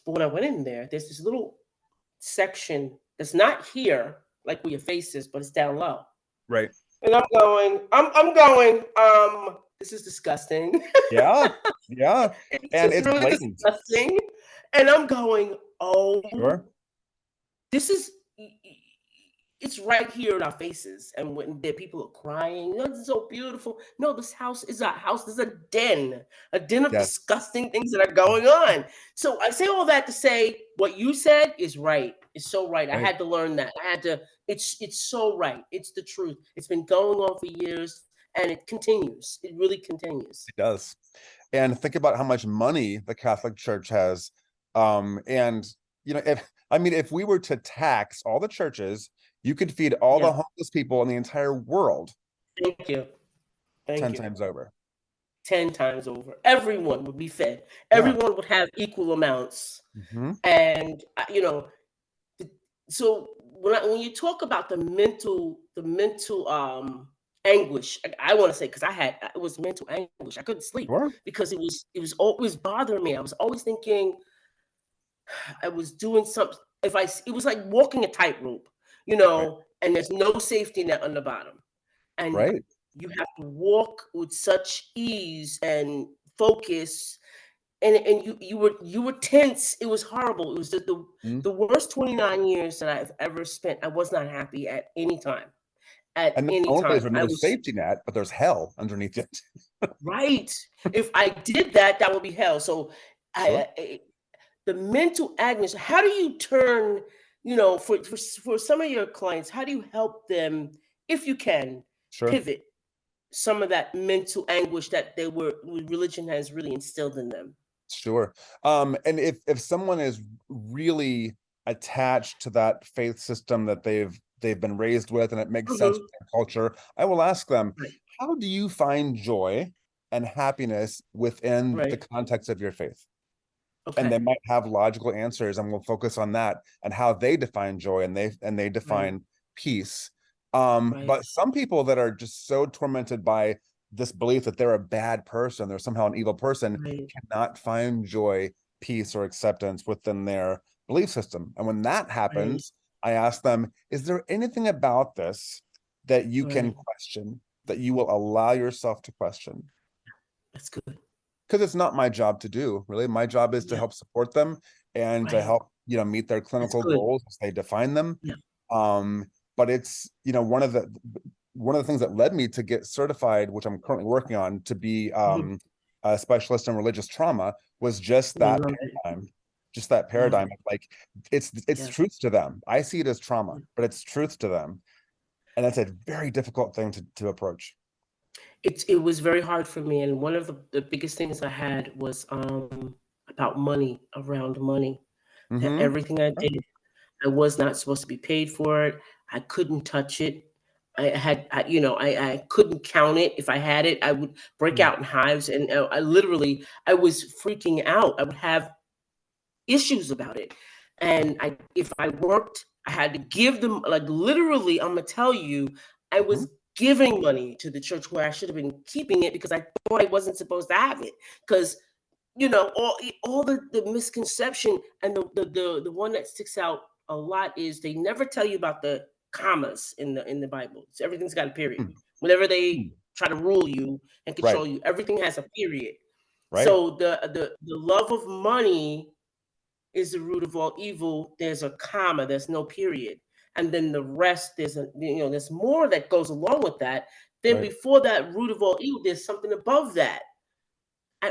A: But when I went in there, there's this little section that's not here, like where your face is, but it's down low.
B: Right.
A: And I'm going, this is disgusting.
B: Yeah. Yeah.
A: It's
B: And
A: just
B: it's
A: really
B: blatant.
A: disgusting. And I'm going, oh,
B: Sure.
A: this is it's right here in our faces. And when there people are crying, this is so beautiful. No, this house is a house. This is a den of
B: Yes.
A: disgusting things that are going on. So I say all that to say what you said is right. It's so right. I
B: Right.
A: had to learn that. I had to. It's so right. It's the truth. It's been going on for years, and it continues. It really continues.
B: It does. And think about how much money the Catholic Church has. And if we were to tax all the churches, you could feed all the
A: Yeah.
B: homeless people in the entire world
A: Thank you. Thank
B: 10
A: you.
B: times over.
A: 10 times over. Everyone would be fed.
B: Yeah.
A: Everyone would have equal amounts.
B: Mm-hmm.
A: And so when you talk about the mental anguish, I want to say, because it was mental anguish. I couldn't sleep
B: Sure.
A: because it was always bothering me. I was always thinking I was doing something. It was like walking a tightrope,
B: Right.
A: and there's no safety net on the bottom, and
B: Right.
A: you have to walk with such ease and focus, and you were tense. It was horrible. It was
B: Mm-hmm.
A: the worst 29 years that I've ever spent. I was not happy at any time. At
B: And not
A: any
B: only is
A: time,
B: there
A: I
B: no
A: was
B: safety net, but there's hell underneath it.
A: right. If I did that, that would be hell. So
B: Sure.
A: the mental anguish. How do you turn, for some of your clients, how do you help them, if you can,
B: Sure.
A: pivot some of that mental anguish that religion has really instilled in them?
B: Sure. And if someone is really attached to that faith system that they've been raised with and it makes sense
A: Hmm.
B: with their culture, I will ask them,
A: Right.
B: how do you find joy and happiness within the
A: Right.
B: context of your faith? And they
A: Okay.
B: might have logical answers, and we'll focus on that and how they define joy and they
A: Right.
B: define peace.
A: Right.
B: But some people that are just so tormented by this belief that they're a bad person, they're somehow an evil person,
A: Right.
B: cannot find joy, peace, or acceptance within their belief system. And when that
A: Right.
B: happens, I ask them, is there anything about this that you can
A: Right.
B: question, that you will allow yourself to question?
A: That's good.
B: Because it's not my job to do, really. My job is to
A: Yeah.
B: help support them and to
A: Right.
B: help, meet their
A: That's
B: clinical
A: good.
B: goals as they define them.
A: Yeah.
B: But it's, one of the things that led me to get certified, which I'm currently working on, to be
A: Mhm.
B: a specialist in religious trauma, was just
A: I
B: that
A: love it.
B: paradigm. Just that
A: Love
B: paradigm
A: it.
B: of like it's
A: Yeah.
B: truth to them. I see it as trauma,
A: Yeah.
B: but it's truth to them. And that's a very difficult thing to approach.
A: It was very hard for me, and one of the biggest things I had was about money, around money. That
B: Mm-hmm.
A: everything I did, I was not supposed to be paid for it. I couldn't touch it. I couldn't count it. If I had it, I would break out in hives, and I was freaking out. I would have issues about it, and if I worked, I had to give them, like, literally. I'm gonna tell you, I
B: Mm-hmm.
A: was giving money to the church where I should have been keeping it because I thought I wasn't supposed to have it. Because all the misconception, and the one that sticks out a lot is they never tell you about the commas in the Bible. So everything's got a period. Whenever they try to rule you and
B: Right,
A: control you, everything has a period.
B: right,
A: So the love of money is the root of all evil. There's a comma, there's no period. And then the rest, there's more that goes along with that. Then
B: right.
A: before that root of all evil, there's something above that.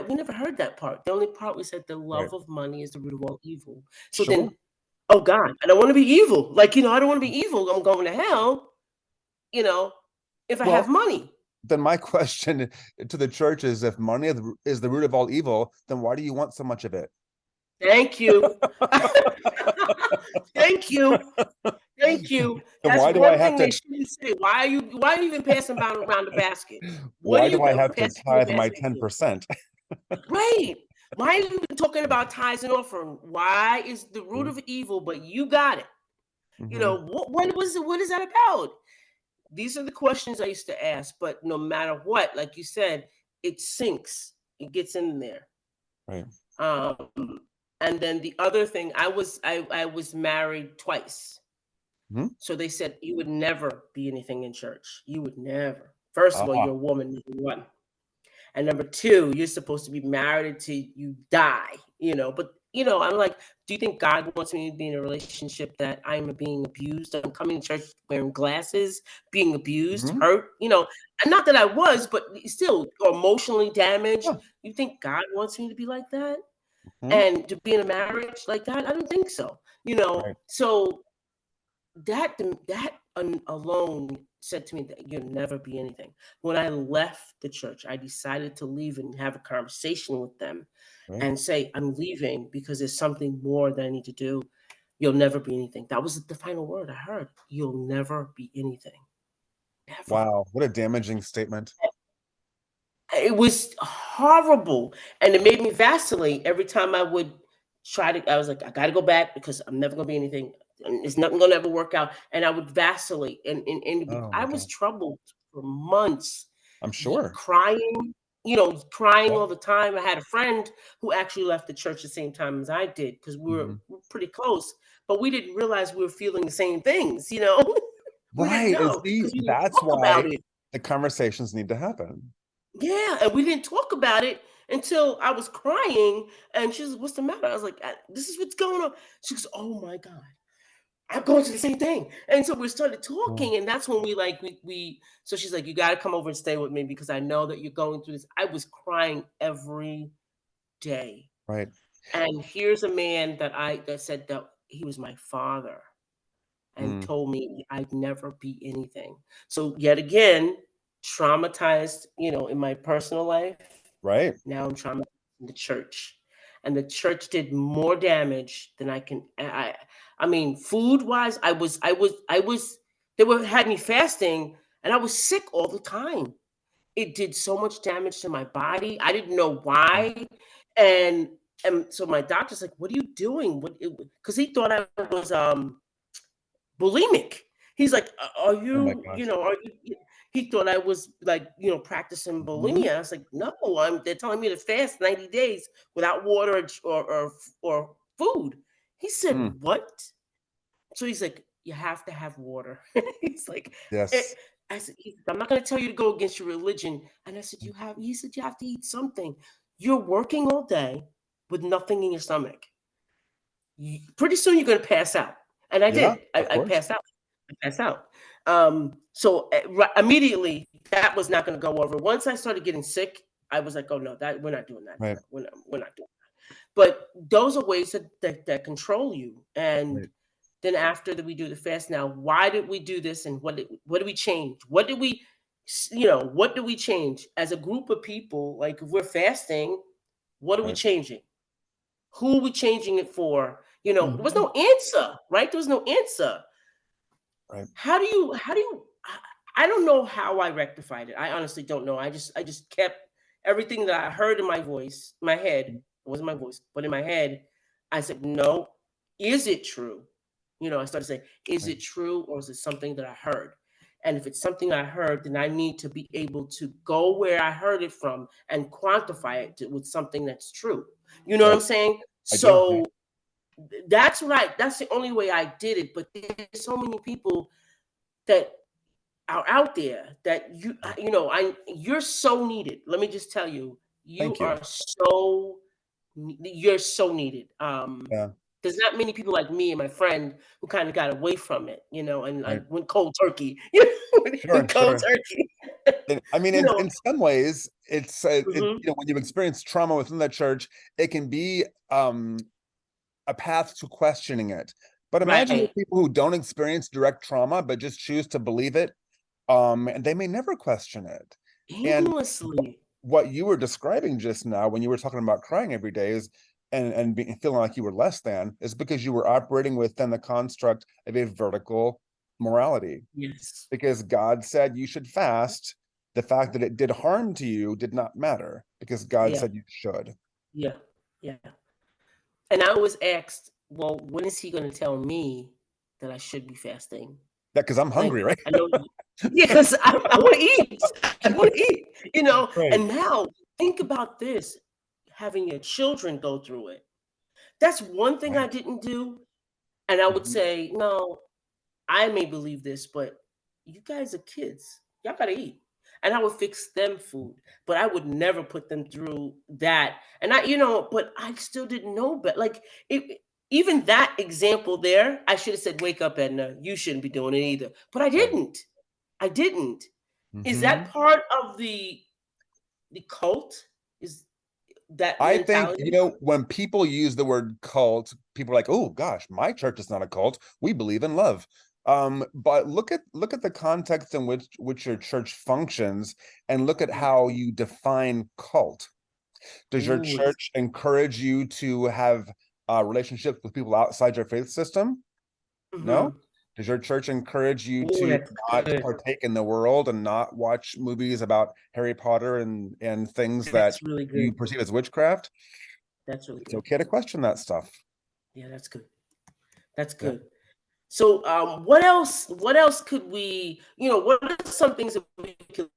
A: We never heard that part. The only part we said the
B: Right.
A: love of money is the root of all evil. So
B: Sure.
A: then, oh God, I don't want to be evil. Like, I don't want to be evil. I'm going to hell, you know, if I have
B: Well,
A: money.
B: then my question to the church is, if money is the root of all evil, then why do you want so much of it?
A: Thank you. Thank you. Thank you.
B: Then
A: That's
B: why do I
A: one
B: have
A: thing they
B: to
A: shouldn't say. Why are you even passing around the basket? What are
B: why
A: you
B: do I have to
A: passing the
B: tithe my
A: basket for?
B: 10%?
A: Right. Why are you even talking about tithes and offering? Why is the root of evil, but you got it?
B: Mm-hmm.
A: What is that about? These are the questions I used to ask, but no matter what, like you said, it sinks. It gets in there.
B: Right.
A: Um, and then the other thing, I was married twice.
B: Mm-hmm.
A: So they said you would never be anything in church. You would never. First of all,
B: Ah.
A: you're a woman, number one. And number two, you're supposed to be married until you die. But I'm like, do you think God wants me to be in a relationship that I'm being abused? I'm coming to church wearing glasses, being abused,
B: Mm-hmm.
A: hurt, and not that I was, but still emotionally damaged.
B: Yeah.
A: You think God wants me to be like that?
B: Mm-hmm.
A: And to be in a marriage like that? I don't think so.
B: Right.
A: So that alone said to me that you'll never be anything. When I left the church, I decided to leave and have a conversation with them
B: Right.
A: and say, I'm leaving because there's something more that I need to do. You'll never be anything. That was the final word I heard. You'll never be anything. Never.
B: Wow. What a damaging statement.
A: It was horrible, and it made me vacillate every time I would try to. I was like, I got to go back because I'm never going to be anything. And it's nothing going to ever work out, and I would vacillate, and
B: Oh
A: I
B: my
A: was
B: God.
A: troubled for months,
B: I'm sure.
A: crying. Crying
B: Yeah.
A: all the time. I had a friend who actually left the church the same time as I did because
B: Mhm.
A: we were pretty close, but we didn't realize we were feeling the same things. We didn't
B: Right. And
A: know
B: see,
A: because we didn't
B: that's
A: talk about
B: why
A: it.
B: the conversations need to happen.
A: Yeah, and we didn't talk about it until I was crying, and she's like, "What's the matter?" I was like, "This is what's going on." She goes, "Oh my god, I'm going through the same thing." And so we started
B: Oh,
A: talking, and that's when we. So she's like, "You got to come over and stay with me because I know that you're going through this." I was crying every day,
B: right.
A: and here's a man that said that he was my father and
B: Mm,
A: told me I'd never be anything. So yet again, traumatized, in my personal life.
B: right.
A: Now I'm traumatized in the church. And the church did more damage than I can. I mean, food wise, they had me fasting and I was sick all the time. It did so much damage to my body. I didn't know
B: Mm.
A: why. And and so my doctor's like, "What are you doing?" Because he thought I was bulimic. He's like, "Are
B: Oh my
A: you,
B: gosh.
A: are you?" He thought I was like, practicing
B: Mhm.
A: bulimia. I was like, "No, they're telling me to fast 90 days without water or food." He
B: Mm,
A: said, "What?" So he's like, "You have to have water." He's like, eh,
B: yes.
A: I'm not going to tell you to go against your religion." And I said, he said, "You have to eat something. You're working all day with nothing in your stomach. Pretty soon you're going to pass out." And I
B: Yeah,
A: did.
B: of
A: I
B: course.
A: passed out. Pass out. So immediately that was not going to go over. Once I started getting sick, I was like, "Oh no, that we're not doing that
B: Right.
A: anymore. We're not doing." But those are ways that control you. And
B: Right.
A: then after that, we do the fast. Now, why did we do this, and what did we change? What do we change as a group of people? Like if we're fasting, what are we
B: Right.
A: changing? Who are we changing it for? There was
B: Mhm.
A: no answer, right? There was no answer.
B: Right.
A: I don't know how I rectified it. I honestly don't know. I just kept everything that I heard in my voice, my head, it wasn't my voice, but in my head, I said, "No, is it true?" I started saying, "Is
B: Right.
A: it true or is it something that I heard?" And if it's something I heard, then I need to be able to go where I heard it from and quantify with something that's true. You know what I'm
B: Right.
A: saying?
B: I do. Yeah.
A: So that's the only way I did it. But there's so many people that are out there that
B: Right.
A: you're so needed. Let me just tell you,
B: Thank you.
A: you're so needed.
B: Yeah.
A: There's not many people like me and my friend who kind of got away from it, and
B: Right.
A: like went cold turkey,
B: Sure.
A: went cold
B: Sure.
A: turkey.
B: I mean,
A: you know,
B: in some ways,
A: mhm,
B: when you experience trauma within the church, it can be a path to questioning it. But imagine the
A: right,
B: people who don't experience direct trauma but just choose to believe it, and they may never question it. And
A: aimlessly.
B: what you were describing just now, when you were talking about crying every day, is feeling like you were less than, is because you were operating within the construct of a vertical morality.
A: Yes,
B: Because God said you should fast. The fact that it did harm to you did not matter because God
A: yeah,
B: said you should.
A: yeah, yeah. And I was asked, well, when is he going to tell me that I should be fasting?
B: That because I'm
A: Like,
B: hungry, right?
A: I know, yeah, because I want to eat. I want to eat.
B: Right.
A: And now think about this: having your children go through it. That's one thing I
B: Right.
A: didn't do. And I would
B: Mhm.
A: say, no, I may believe this, but you guys are kids. Y'all gotta eat. And I would fix them food, but I would never put them through that. And but I still didn't know. But like, even that example there, I should have said, "Wake up, Edna. You shouldn't be doing it either." But I
B: Right.
A: didn't. I didn't. Is that
B: Mhm.
A: part of the cult? Is that
B: I think,
A: mentality?
B: when people use the word cult, people are like, "Oh gosh, my church is not a cult. We believe in love." But look at the context in which your church functions, and look at
A: Mhm.
B: how you define cult. Does your
A: Ooh,
B: church encourage you to have relationships with people outside your faith system? No.
A: mhm.
B: Does your church encourage you
A: Oh,
B: to
A: that's
B: not
A: good.
B: partake in the world and not watch movies about Harry Potter and things that
A: That's really
B: you
A: good.
B: perceive as witchcraft?
A: That's really
B: It's
A: good.
B: okay to question that stuff.
A: Yeah, that's good. That's
B: Yeah.
A: good. So, what else? What else could we? What are some things that we could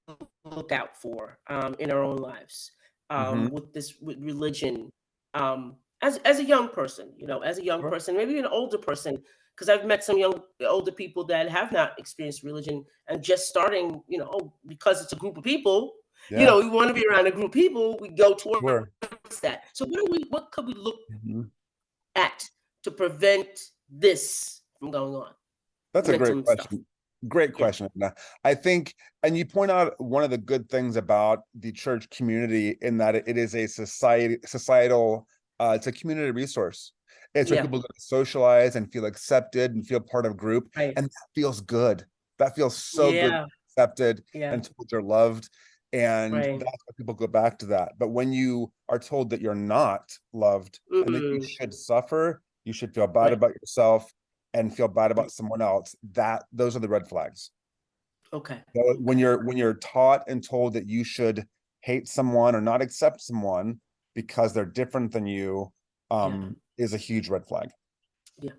A: look out for in our own lives
B: Hmm.
A: with religion? As a young person, as a young
B: Sure.
A: person, maybe an older person, because I've met some older people that have not experienced religion and just starting. Because it's a group of people.
B: Yeah.
A: We want to be around a group of people. We go towards
B: Sure.
A: that. So, What could we look
B: Mhm.
A: at to prevent this from going on?
B: That's a great
A: Mental stuff.
B: question. Great
A: Yeah.
B: question, Edna. I think, and you point out one of the good things about the church community in that it is a societal, it's a community resource. It's where
A: Yeah.
B: people go to socialize and feel accepted and feel part of group,
A: Right.
B: and that feels good. That feels so good,
A: Yeah.
B: accepted
A: Yeah.
B: and told you're loved, and
A: Right.
B: that's why people go back to that. But when you are told that you're not loved and that you
A: Mm.
B: should suffer, you should feel bad
A: Right.
B: about yourself and feel bad about
A: Right.
B: someone else, that those are the red flags.
A: Okay.
B: So when
A: Okay.
B: you're taught and told that you should hate someone or not accept someone because they're different than you,
A: Yeah.
B: is a huge red flag.
A: Yeah.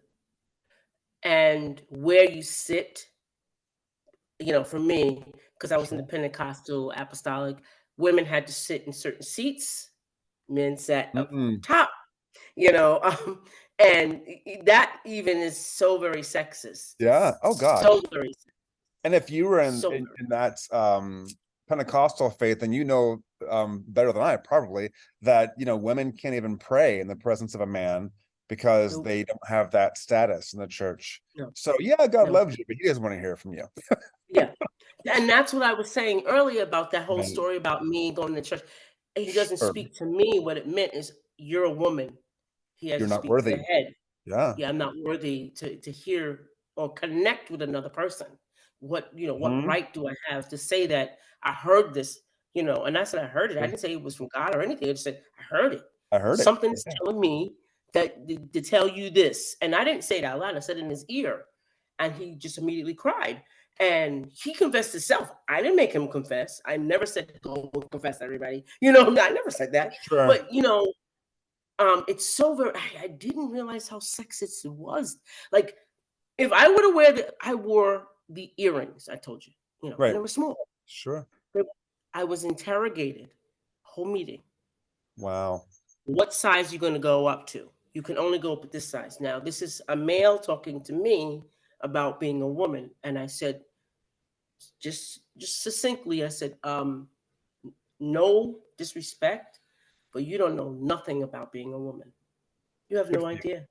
A: And where you sit, for me, because I was in the
B: Sure.
A: Pentecostal apostolic, women had to sit in certain seats, men sat up
B: Mm-mm.
A: top, you know, and that even is so very sexist.
B: Yeah.
A: It's
B: Oh God.
A: so very,
B: And if you were in
A: so
B: in,
A: very.
B: in that Pentecostal faith, and better than I probably that women can't even pray in the presence of a man because
A: Nope.
B: they don't have that status in the church.
A: No.
B: So yeah, God
A: No.
B: loves you, but he doesn't want to hear from you.
A: Yeah. And that's what I was saying earlier about that whole
B: Right.
A: story about me going to church. He doesn't
B: Sure.
A: speak to me. What it meant is you're a woman. He has
B: You're
A: to
B: not
A: speak to the
B: worthy.
A: head.
B: Yeah.
A: Yeah, I'm not worthy to hear or connect with another person. What
B: Hmm.
A: right do I have to say that I heard this? And I said I heard it. I
B: Sure.
A: didn't say it was from God or anything. I just said I heard it.
B: I heard it.
A: Something's
B: Yeah.
A: telling me that to tell you this. And I didn't say it out loud. I said it in his ear. And he just immediately cried. And he confessed himself. I didn't make him confess. I never said go confess to everybody. I never said that.
B: Sure.
A: But it's so very. I didn't realize how sexist it was. Like if I would have I wore the earrings. I told you, and
B: Right.
A: they were small.
B: Sure.
A: They- I was interrogated. Whole meeting.
B: Wow.
A: What size you going to go up to? You can only go up at this size. Now, this is a male talking to me about being a woman, and I said, just succinctly, I said, no disrespect, but you don't know nothing about being a woman. You have
B: Good
A: no
B: for you.
A: idea.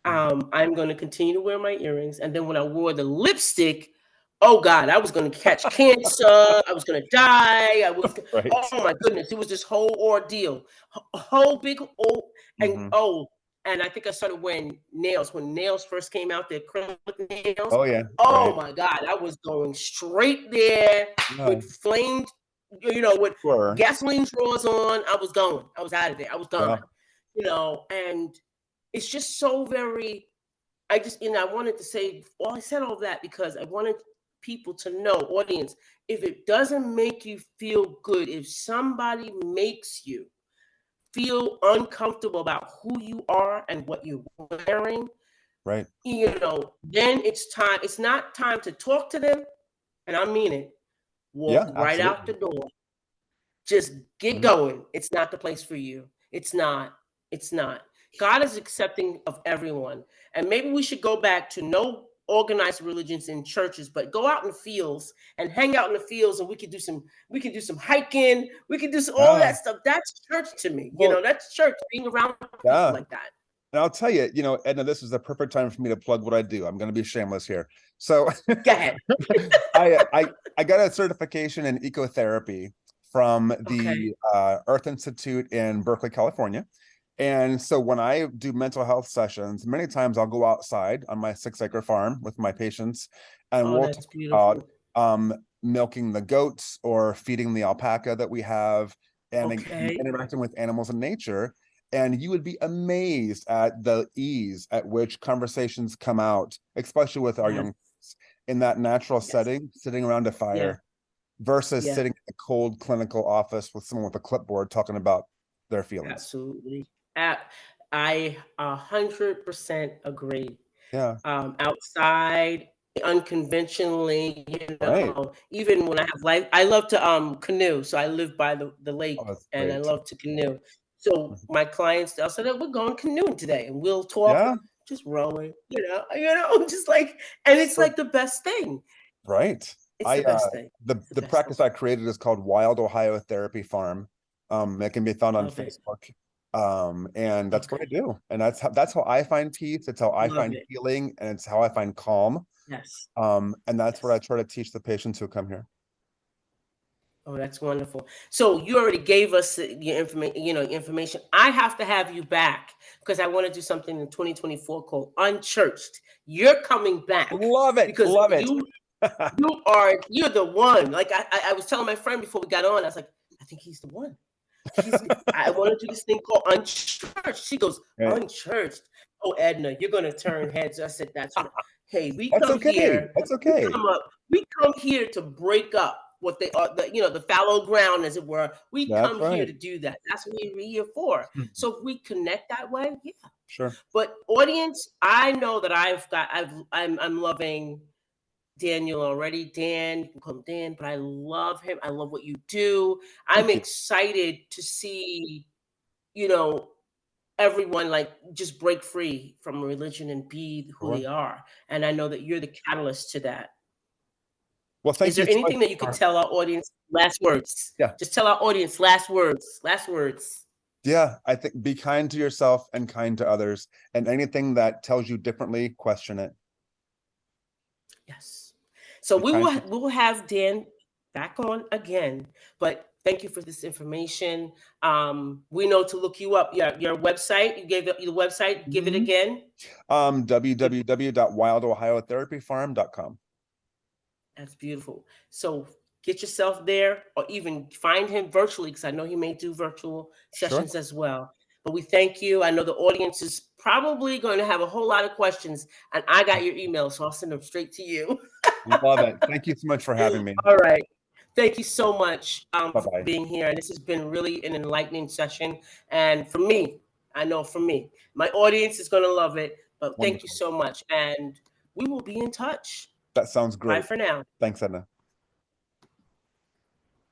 B: Mhm.
A: I'm going to continue to wear my earrings. And then when I wore the lipstick, oh God, I was going to catch cancer. I was going to die.
B: Right.
A: Oh my goodness. It was this whole ordeal, a whole big, oh, and
B: Hmm.
A: oh, and I think I started wearing nails when nails first came out, the acrylic nails.
B: Oh yeah.
A: Oh
B: Right.
A: my God, I was going straight there
B: Yeah.
A: with flamed, with
B: Sure.
A: gasoline drawers on. I was going. I was out of there. I was
B: Yeah.
A: gone. And it's just so very. I wanted to say, well, I said all that because I wanted people to know, audience, if it doesn't make you feel good, if somebody makes you feel uncomfortable about who you are and what you're wearing,
B: Right.
A: then it's time. It's not time to talk to them. And I mean it. Walk
B: Yeah.
A: right out
B: Absolutely.
A: the door. Just get
B: Mhm.
A: going. It's not the place for you. It's not. It's not. God is accepting of everyone. And maybe we should go back to no organized religions in churches, but go out in the fields and hang out in the fields and we could do some hiking, we could do all
B: Yeah.
A: that stuff. That's church to me.
B: Well,
A: That's church, being around people
B: yeah.
A: like that.
B: And I'll tell you, Edna, this is the perfect time for me to plug what I do. I'm going to be shameless here. So
A: Go ahead.
B: I got a certification in ecotherapy from
A: Okay.
B: the Earth Institute in Berkeley, California. And so when I do mental health sessions, many times I'll go outside on my 6-acre farm with my patients and
A: Oh,
B: we'll talk
A: that's
B: about
A: beautiful.
B: milking the goats or feeding the alpaca that we have and
A: Okay.
B: interacting with animals in nature. And you would be amazed at the ease at which conversations come out, especially with our
A: Yes.
B: young folks, in that natural
A: Yes.
B: setting, sitting around a fire,
A: Yeah.
B: versus
A: Yeah.
B: sitting in a cold clinical office with someone with a clipboard talking about their feelings.
A: Absolutely. I 100% agree.
B: Yeah.
A: Outside, unconventionally,
B: Right.
A: even when I have life, I love to canoe. So I live by the
B: Oh,
A: lake
B: that's
A: and I
B: great.
A: love to canoe. So
B: Mhm.
A: my clients, they'll say that we're going canoeing today and we'll talk,
B: Yeah.
A: just rowing, just like, and it's
B: So
A: like the best thing.
B: right.
A: It's
B: I
A: the best thing. It's the
B: the
A: best thing.
B: practice I created is called Wild Ohio Therapy Farm. It can be found on
A: Love it.
B: Facebook. And that's what I
A: Okay.
B: do. And that's how I find peace. It's how I
A: Love
B: find
A: it.
B: healing, and it's how I find calm.
A: Yes.
B: And that's what I
A: Yes.
B: try to teach the patients who come here.
A: Oh, that's wonderful. So you already gave us your information, information. I have to have you back because I want to do something in 2024 called Unchurched. You're coming back
B: Love it.
A: because
B: Love it.
A: you're the one. Like I was telling my friend before we got on, I was like, I think he's the one. I want to do this thing called Unchurched. She goes,
B: Right.
A: Unchurched. Oh, Edna, you're gonna turn heads. I said, that's what. Hey,
B: That's okay. That's okay.
A: we come here to break up what they are, the fallow ground, as it were. We
B: That's
A: come here
B: right.
A: to do that. That's what we're here for.
B: Mhm.
A: So if we connect that way, yeah.
B: Sure.
A: But audience, I know that I'm loving Daniel already. Dan, you can call him Dan, but I love him. I love what you do. I'm
B: Thank you.
A: excited to see, you know, everyone like just break free from religion and be who
B: Sure.
A: they are. And I know that you're the catalyst to that.
B: Well,
A: Is
B: thank you
A: there
B: so much
A: anything that you could
B: for,
A: tell our audience? Last words.
B: yeah.
A: Just tell our audience last words. Last words.
B: Yeah, I think be kind to yourself and kind to others. And anything that tells you differently, question it.
A: Yes. So
B: Be kind.
A: we will have Dan back on again. But thank you for this information. We know to look you up. Your website. You gave it your website. Give it
B: Mhm.
A: again. Give
B: www.wildohiotherapyfarm.com.
A: That's beautiful. So get yourself there or even find him virtually because I know he may do virtual
B: Sure.
A: sessions as well. But we thank you. I know the audience is probably going to have a whole lot of questions, and I got your email, so I'll send them straight to you.
B: Love it. Thank you so much for having me.
A: All right. Thank you so much for
B: Bye-bye.
A: being here. And this has been really an enlightening session. And for me, I know for me, my audience is going to love it. But thank you
B: Wonderful.
A: so much. And we will be in touch.
B: That sounds
A: Bye
B: great.
A: for now.
B: Thanks, Edna.